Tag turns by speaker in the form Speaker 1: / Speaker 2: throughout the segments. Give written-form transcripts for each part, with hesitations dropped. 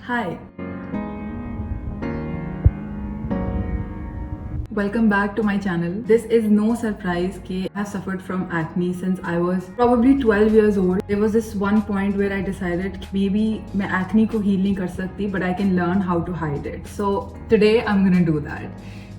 Speaker 1: Hi. Welcome back to my channel. This is no surprise that I have suffered from acne since I was probably 12 years old. There was this one point where I decided maybe मैं acne को heal नहीं कर सकती, but I can learn how to hide it. So today I'm gonna do that.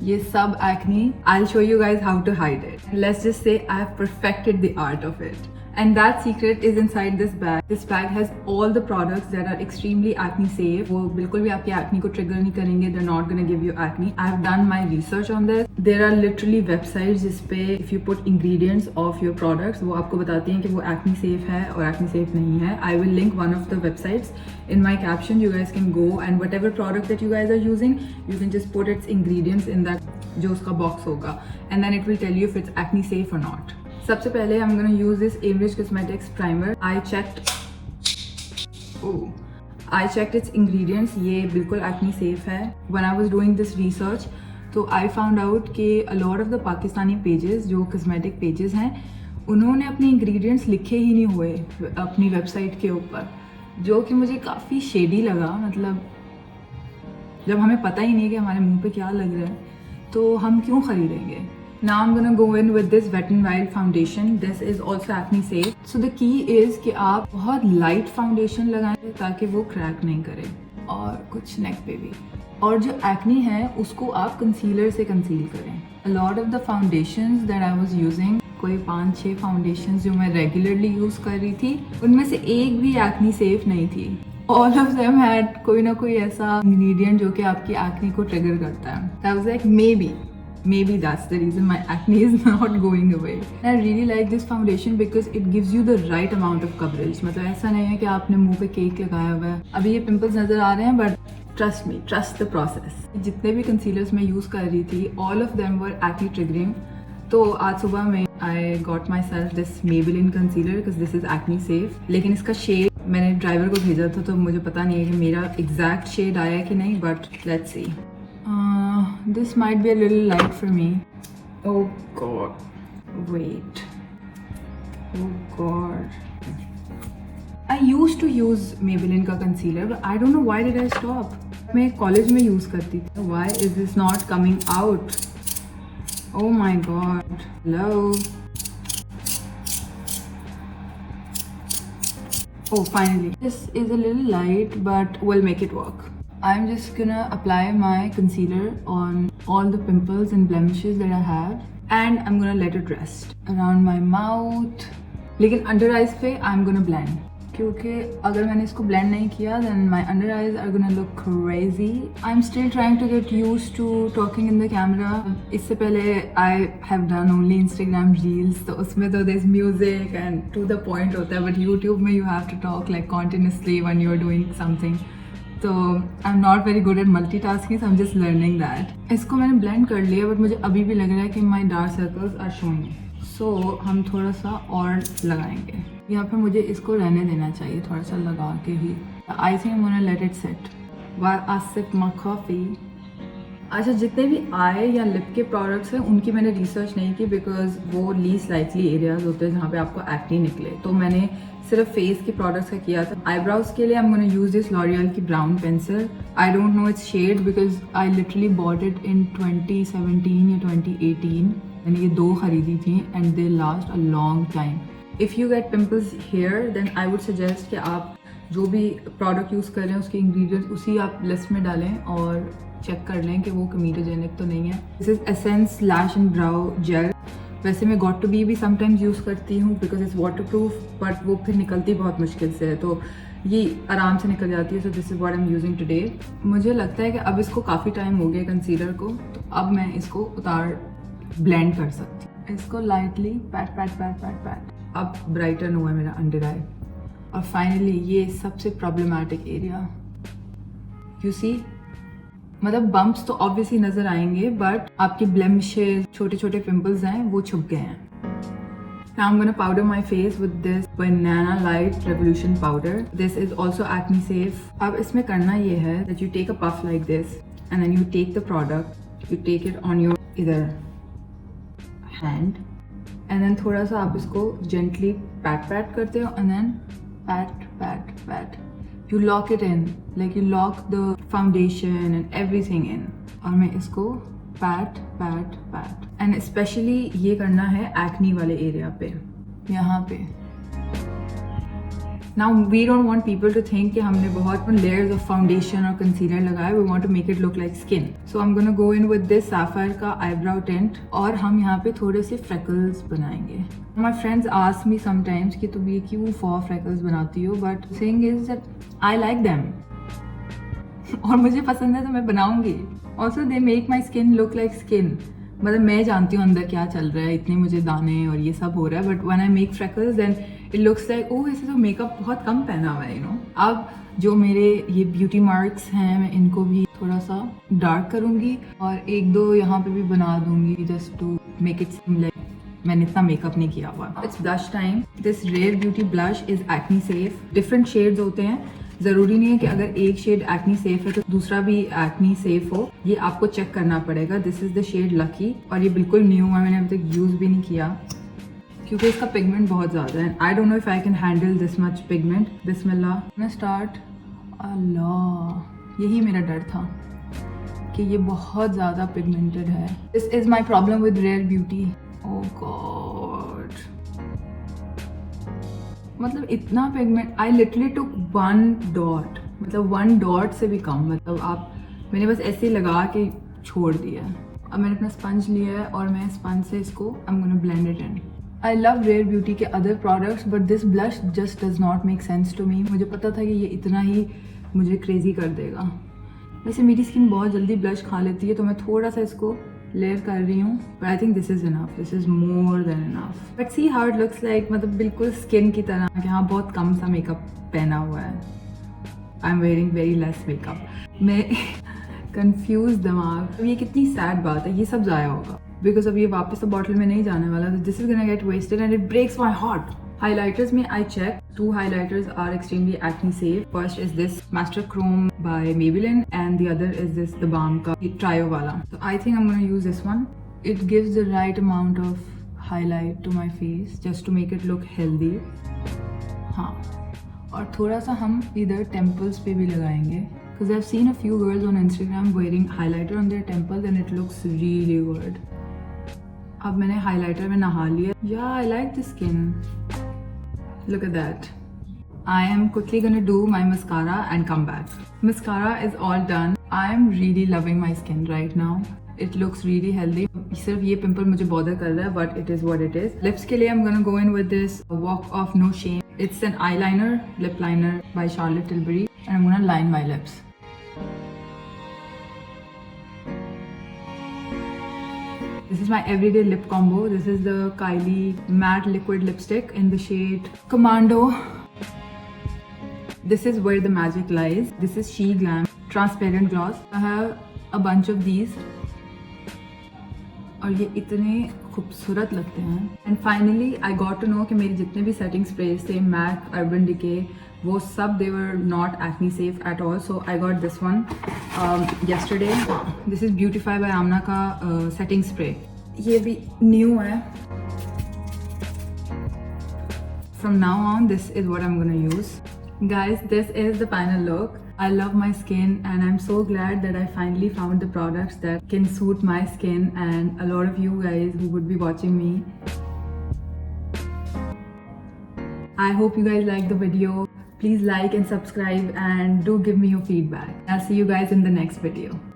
Speaker 1: ये सब acne, I'll show you guys how to hide it. Let's just say I have perfected the art of it. And that secret is inside this bag. This bag has all the products that are extremely acne safe. वो बिल्कुल भी आपके acne को trigger नहीं करेंगे. They're not gonna give you acne. I have done my research on this. There are literally websites जिसपे if you put ingredients of your products, वो आपको बताती हैं कि वो acne safe है और acne safe नहीं है. I will link one of the websites in my caption. You guys can go and whatever product that you guys are using, you can just put its ingredients in that जो उसका box होगा, and then it will tell you if it's acne safe or not. सबसे पहले I'm gonna use this Average Cosmetics primer. I checked its ingredients. ये बिल्कुल acne safe है. When I was doing this research, तो I found out कि a lot of the Pakistani pages जो cosmetic pages हैं, उन्होंने अपने ingredients लिखे ही नहीं हुए अपनी website के ऊपर, जो कि मुझे काफ़ी shady लगा. मतलब जब हमें पता ही नहीं कि हमारे मुंह पे क्या लग रहा है, तो हम क्यों खरीदेंगे. Now I'm gonna go in with this Wet n Wild foundation. This is also acne safe. So the key is कि आप बहुत light foundation लगाएं ताकि वो crack नहीं करे, और कुछ neck पे भी. और जो acne है उसको आप concealer से conceal करें. A lot of the foundations that I was using, कोई 5-6 foundations जो मैं regularly use कर रही थी, उनमें से एक भी acne safe नहीं थी. All of them had कोई ना कोई ऐसा ingredient जो कि आपकी acne को trigger करता है. I was like maybe that's the reason my acne is not going away. I really like this foundation because it gives you the right amount of coverage. मतलब ऐसा नहीं है कि आपने मुंह पे केक लगाया हुआ है. अभी ये pimples नज़र आ रहे हैं, but trust me, trust the process. जितने भी concealers मैं use कर रही थी, all of them were acne triggering. तो आज सुबह में I got myself this Maybelline concealer because this is acne safe. लेकिन इसका shade मैंने ड्राइवर को भेजा था, तो मुझे पता नहीं है कि मेरा exact shade आया कि नहीं, but let's see. This might be a little light for me. Oh god. Wait. Oh god. I used to use Maybelline का concealer, but I don't know why did I stop. मैं college में use करती थी. Why is this not coming out? Oh my god. Hello. Oh, finally. This is a little light, but we'll make it work. I'm just gonna apply my concealer on all the pimples and blemishes that I have, and I'm gonna let it rest around my mouth. लेकिन under eyes पे I'm gonna blend, क्योंकि अगर मैंने इसको blend नहीं किया then my under eyes are gonna look crazy. I'm still trying to get used to talking in the camera. इससे पहले I have done only Instagram reels, तो उसमें तो there's music and to the point होता है, but YouTube में you have to talk like continuously when you're doing something. तो I'm not very good at multitasking, so I'm just learning that. इसको मैंने blend कर लिया, but मुझे अभी भी लग रहा है कि my dark circles are showing. So हम थोड़ा सा और लगाएंगे. यहाँ पे मुझे इसको रहने देना चाहिए थोड़ा सा लगा के ही. I think I'm gonna let it sit while I sip my coffee. अच्छा, जितने भी आई या लिप के प्रोडक्ट्स हैं उनकी मैंने रिसर्च नहीं की, बिकॉज वो लीस्ट लाइकली एरियाज होते हैं जहाँ पे आपको एक्ने निकले. तो मैंने सिर्फ फेस के प्रोडक्ट्स का किया था. आईब्राउज के लिए I am gonna use this L'Oreal की brown pencil. I don't know it's shade because I literally bought it in 2017 या 2018. मैंने ये 2 खरीदी थी and they last a long time. If you get pimples here then I would suggest कि आप जो भी प्रोडक्ट यूज़ कर रहे हैं उसके इंग्रेडिएंट्स उसी आप लिस्ट में डालें और चेक कर लें कि वो कमीटोजेनिक तो नहीं है. This is Essence lash and brow gel. वैसे मैं गॉट टू बी भी समटाइम्स यूज़ करती हूँ because it's waterproof, but वो फिर निकलती बहुत मुश्किल से है, तो ये आराम से निकल जाती है. So this is what I am using today. मुझे लगता है कि अब इसको काफ़ी टाइम हो गया कंसीलर को, तो अब मैं इसको उतार ब्लेंड कर सकती हूँ. इसको lightly PAT PAT PAT PAT PAT. अब ब्राइटन हुआ है मेरा अंडर आई. और फाइनली ये सबसे प्रॉब्लमेटिक एरिया, यू सी, मतलब बम्प्स तो ऑब्वियसली नजर आएंगे, बट आपके ब्लेमिशेस, छोटे छोटे पिंपल्स हैं वो छुप गए हैं. Now I'm gonna powder my face with this Banana Light Revolution powder. This is also acne safe. अब इसमें करना ये है that you take a puff like this and then you take the product, you take it on your either hand and then थोड़ा सा आप इसको gently pat pat करते हो and then pat pat pat. you lock it in, like you lock the foundation and everything in. और मैं इसको PAT PAT PAT, and specially ये करना है एक्नी वाले एरिया पे, यहाँ पे. Now we don't want people to think कि हमने बहुत layers of foundation और concealer लगाया. We want to make it look like skin. So I'm gonna go in with this sapphire का eyebrow tint और हम यहाँ पे थोड़े से freckles बनाएंगे. My friends ask me sometimes कि तुम ये क्यों for freckles बनाती हो, but the thing is that I like them. और मुझे पसंद है तो मैं बनाऊंगी. Also they make my skin look like skin. मतलब मैं जानती हूँ अंदर क्या चल रहा है, इतने मुझे दाने और ये सब हो रहा है, but when I make freckles then it looks like oh इसे तो मेकअप बहुत कम पहना हुआ है, यू नो. अब जो मेरे ये ब्यूटी मार्क्स हैं मैं इनको भी थोड़ा सा डार्क करूँगी और एक दो यहाँ पे भी बना दूंगी, just to make it seem like मैंने इतना मेकअप नहीं किया हुआ. It's blush time. This Rare Beauty blush is acne safe. Different shades होते हैं, ज़रूरी नहीं है कि अगर एक शेड एक्नी सेफ है तो दूसरा भी एक्नी सेफ हो, ये आपको चेक करना पड़ेगा. This is the shade lucky और ये बिल्कुल न्यू है, मैंने अभी तक यूज़ भी नहीं किया क्योंकि इसका पिगमेंट बहुत ज़्यादा है. I don't know if I can handle this much pigment. बिस्मिल्लाह, मैं स्टार्ट. अल्लाह, यही मेरा डर था कि ये बहुत ज़्यादा पिगमेंटेड है. This is my problem with Rare Beauty. Oh God, मतलब इतना pigment. I literally took 1 dot, मतलब 1 डॉट से भी कम. मतलब आप, मैंने बस ऐसे ही लगा के छोड़ दिया. अब मैंने अपना स्पंज लिया है और मैं स्पंज से इसको I am gonna blend it in. I love Rare Beauty के other products but this blush just does not make sense to me. मुझे पता था कि ये इतना ही मुझे क्रेजी कर देगा. वैसे मेरी स्किन बहुत जल्दी ब्लश खा लेती है तो मैं थोड़ा सा इसको लेयर कर रही हूँ, but I think this is enough. This is more than enough. But see how it looks like, मतलब बिल्कुल स्किन की तरह कि हाँ बहुत कम सा मेकअप पहना हुआ है. I am wearing very less makeup. मैं कंफ्यूज दिमाग. अब ये कितनी सैड बात है, ये सब ज़ाया होगा बिकॉज अब ये वापस तो बॉटल में नहीं जाने वाला. तो this is gonna get wasted and it breaks my heart. Highlighters में I check 2 highlighters are extremely acne safe. First is this Master Chrome by Maybelline and the other is this The Balm का Trio वाला. So I think I'm gonna use this one. It gives the right amount of highlight to my face just to make it look healthy. हाँ, और थोड़ा सा हम इधर temples पे भी लगाएंगे because I've seen a few girls on Instagram wearing highlighter on their temples and it looks really good. अब मैंने highlighter में नहा लिया. Yeah, I like the skin. Look at that. I am quickly gonna do my mascara and come back. Mascara is all done. I am really loving my skin right now. It looks really healthy. सिर्फ ये pimple मुझे bother कर रहा है, but it is what it is. Lips के लिए I'm gonna go in with this Walk of No Shame. It's an eyeliner, lip liner by Charlotte Tilbury, and I'm gonna line my lips. This is my everyday lip combo. This is the Kylie matte liquid lipstick in the shade Commando. This is where the magic lies. This is She Glam transparent gloss. I have a bunch of these. और ये इतने खूबसूरत लगते हैं. And finally I got to know कि मेरे जितने भी setting sprays थे MAC, Urban Decay, वो सब they were not acne safe at all. So I got this one yesterday. This is Beautify by Amna का setting spray. ये भी new है. From now on, this is what I'm gonna use. Guys, this is the final look. I love my skin and I'm so glad that I finally found the products that can suit my skin and a lot of you guys who would be watching me. I hope you guys liked the video. Please like and subscribe and do give me your feedback. I'll see you guys in the next video.